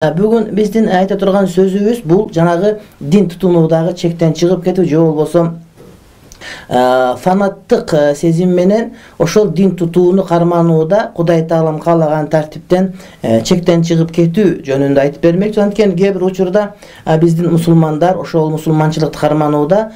Бүгүн биздин айта турган сөзүбүз бул жанагы дин тутунуудагы чектен чыгып кетүү же болбосо фанаттык сезим менен ошол дин тутууну карманууда Кудай Таалам каалаган тартиптен чектен чыгып кетүү жөнүндө айтып бермекчи. Анткени кээ бир учурда биздин мусулмандар ошол мусулманчылыкты карманууда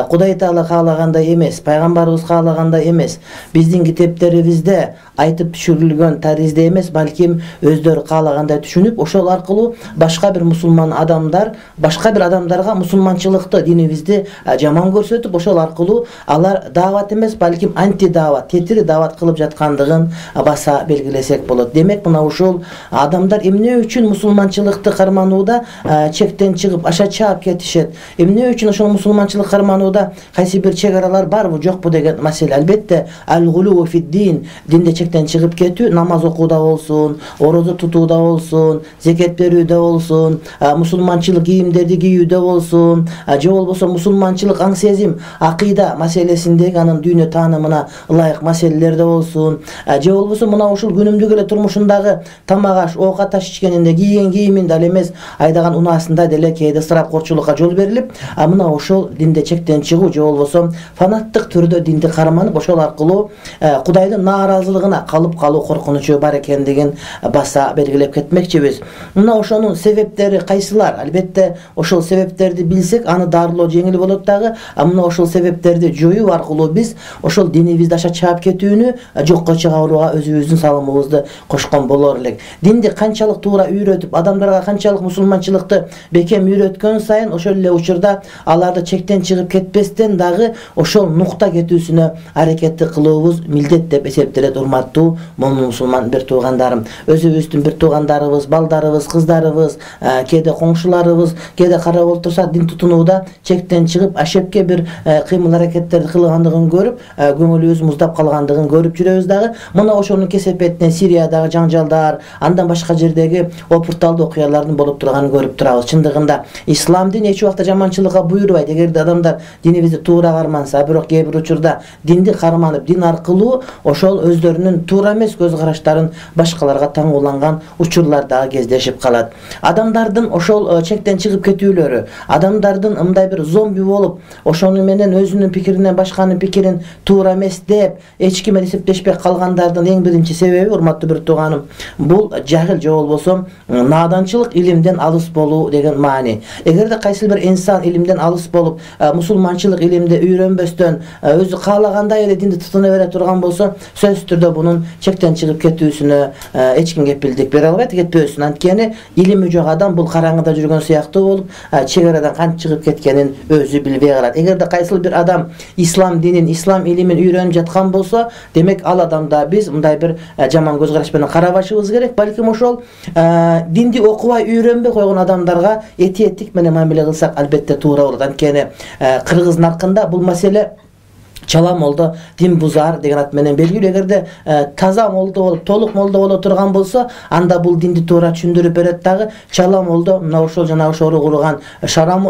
Кудай Таала каалагандай эмес, пайгамбарыбыз каалагандай эмес, биздин китептерибизде айтып түшүрүлгөн таризде эмес, балким өздөрү каалагандай түшүнүп, ошол аркылуу башка бир мусулман адамдар, башка бир адамдарга мусулманчылыкты, динибизди жаман көрсөтүп, ошол аркылуу алар даават эмес, балким анти даават, тетири даават кылып жаткандыгын баса белгилесек болот. Демек, мына ушул адамдар эмне үчүн мусулманчылыкты карманууда чектен чыгып аша чаап кетишет? Эмне үчүн ошол мусулманчылык карманууда кайсы бир чек аралар барбы, жокпу деген маселе. Албетте, ал-гулу фид-дин, динде чектен чыгып кетүү, намаз окууда болсун, орозо тутууда болсун, зекет берүүдө болсун, мусулманчылык кийимдерди кийүүдө болсун, же болбосо мусулманчылык аң сезим, акыйда маселесиндеги анын дүйнө таанымына ылайык маселелерде болсун, же болбосо мына ушул күнүмдүк эле турмушундагы тамак аш, оокат аш ичкенинде, кийген кийиминде, ал эмес айдаган унаасында деле кээде ысырапкорчулукка жол берилип, мына ошол динде чектен чыгуу же болбосо фанаттык түрдө динди карманып, ошол аркылуу Кудайдын нааразылыгына калып калуу коркунучу бар экендигин баса белгилеп кетмекчибиз. Мына ошонун себептери кайсылар? Албетте, ошол себептерди билсек, аны дарылоо жеңил болот дагы. Мына ошол себептерди жоюу аркылуу биз ошол динибизди аша чаап кетүүнү жокко чыгарууга өзүбүздүн салымыбызды кошкон болор элек. Динди канчалык туура үйрөтүп, адамдарга канчалык мусулманчылыкты бекем үйрөткөн сайын, ошол эле учурда аларды чектен чыгып кетпестен дагы ошол нукта кетүүсүнө аракетти кылуубуз милдет деп эсептелет. Урматтуу момун мусулман бир туугандарым, өзүбүздүн бир туугандарыбыз, балдарыбыз, кыздарыбыз, кээде коңшуларыбыз, кээде карап отурса дин тутунууда чектен чыгып ашепке бир кыймыл аракеттерди кылгандыгын көрүп, көңүлүбүз муздап калгандыгын көрүп жүрөбүз дагы. Мына ошонун кесепетинен Сириядагы жаңжалдар, андан башка жердеги опурталдуу окуялардын болуп турганын көрүп турабыз. Чындыгында ислам дин эч убакта жаманчылыкка буйрубайт. Эгерде адамдар динибизди туура карманса, бирок кээ бир учурда динди карманып, дин аркылуу ошол өздөрүнүн туура эмес көз караштарын башкаларга таңууланган учурлар дагы кездешип калат. Адамдардын ошол чектен чыгып кетүүлөрү, адамдардын мындай бир зомби болуп, ошону менен өзүнүн пикиринен башканын пикирин туура эмес деп эч ким менен эсептешпей калгандардын эң биринчи себеби, урматтуу бир тууганым, бул жахил же болбосо нааданчылык, илимден алыс болуу деген маани. Эгерде кайсы бир инсан илимден алыс болуп, мусулманчылык илимди үйрөнбөстөн өзү каалагандай эле динди тутуна бере турган болсо, сөзсүз түрдө бунун чектен чыгып кетүүсүнө эч ким кепилдик бере албайт, кетпөөсүн. Анткени илими жок адам бул караңгыда жүргөн сыяктуу болуп, чек арадан кантип чыгып кеткенин өзү билбей калат. Эгерде кайсыл бир адам ислам динин, ислам илимин үйрөнүп жаткан болсо, демек ал адамда биз мындай бир жаман көз караш менен карабашыбыз керек. Балким ошол динди окубай үйрөнбөй койгон адамдарга этиеттик менен мамиле кылсак албетте туура болот. Анткени кыргыз наркында бул маселе чала молдо дин бузар деген ат менен белгилүү. Эгерде таза молдо болуп, толук молдо боло турган болсо, анда бул динди туура түшүндүрүп берет дагы. Чала молдо, мына ошол жана ошол курган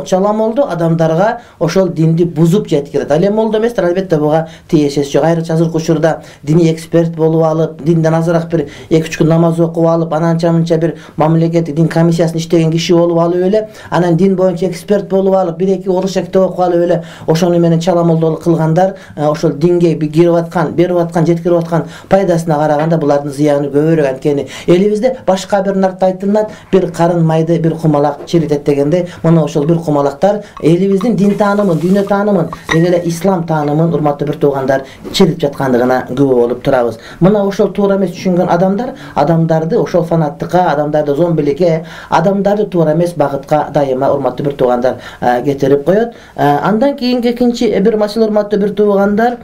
чала молдо адамдарга ошол динди бузуп жеткирет. Ал эми молдо эместер, албетте буга тиешеси жок. Айрыкча азыркы учурда дини эксперт болуп алып, динден азыраак бир 2-3 күн намаз окуп алып, ананча-мынча бир мамлекеттик дин комиссиясында иштеген киши болуп алып эле, анан дин боюнча эксперт болуп алып, 1-2 орусча китеп окуп алып эле, ошону менен чала молдолук кылгандар ошол динге кирип аткан, берип аткан, жеткирип аткан пайдасына караганда булардын зыяны көбүрөөк. Анткени элибизде башка бир нартта айтылат, бир карын майды бир кумалак чиритет дегенде, мына ошол бир кумалактар элибиздин дин таанымын, дүйнө таанымын, эле ислам таанымын, урматтуу бир туугандар, чиритип жаткандыгына күбө болуп турабыз. Мына ошол туура эмес түшүнгөн адамдар адамдарды ошол фанаттыкка, адамдарды зомбиликке, адамдарды туура эмес багытка дайыма, урматтуу бир туугандар, кетирип коет. Андан кийинки экинчи бир маселе, урматтуу бир туугандар,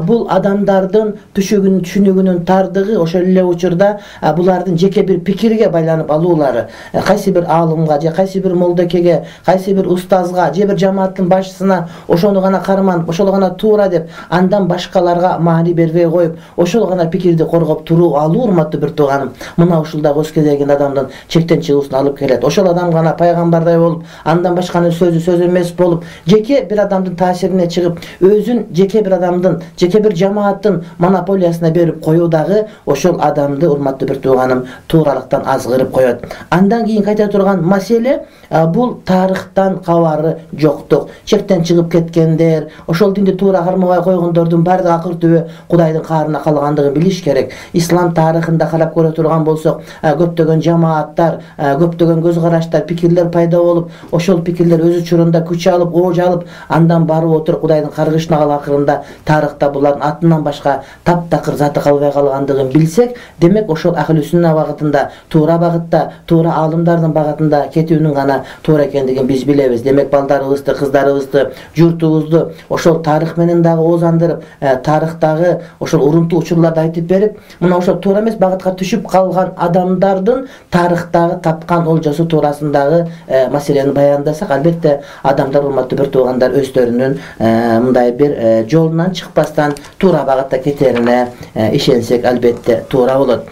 бул адамдардын түшүнүгүнүн тардыгы, ошол эле учурда булардын жеке бир пикирге байланып алуулары, кайсы бир аалымга же кайсы бир молдокеге, кайсы бир устазга же бир жамааттын башчысына ошону гана карманып, ошол гана туура деп, андан башкаларга маани бербей коюп, ошол гана пикирди коргоп туруп алуу, урматтуу бир тууганым, мына ушул да өз кезегинде адамдын чектен чыгуусуна алып келет. Ошол адам гана пайгамбардай болуп, андан башканын сөзү сөз эмес болуп, жеке бир адамдын таасирине чыгып, өзүн жеке жеке bir adamdın, jeke bir jamaаттын монополиясына берип коюу дагы ошол адамды, урматтуу бир тууганым, тууралыктан азгырып коет. Андан кийин кайта турган маселе бул тарыхтан кабары жоктук. Чектен чыгып кеткендер, ошол динди туура кармабай койгондордун баардыгы акыр түбү Кудайдын каарына калгандыгын билиш керек. Ислам тарыхында карап көрө турган болсок, көптөгөн жамааттар, көптөгөн көз караштар, пикирлер пайда болуп, ошол пикирлер өз учурунда күч алып, ооч алып, андан барып отуруп Кудайдын каргышына калып акырында тарыхта булардын атынан башка таптакыр заты калбай калгандыгын билсек, демек ошол ахли сүнна багытында, туура багытта, туура алымдардын багытында кетүүнүн гана туура экендигин биз билебиз. Демек балдарыбызды, кыздарыбызды, журтубузду ошол тарых менен дагы оозандырып, тарыхтагы ошол урунтуу учурларды айтып берип, мына ошол туура эмес багытка түшүп калган адамдардын тарыхтагы тапкан олжосу туурасындагы маселени баяндасак, албетте адамдар, урматтуу бир туугандар, өздөрүнүн мындай бир жолунан чыкпастан туура багытта кетерине ишенсек, албетте туура болот.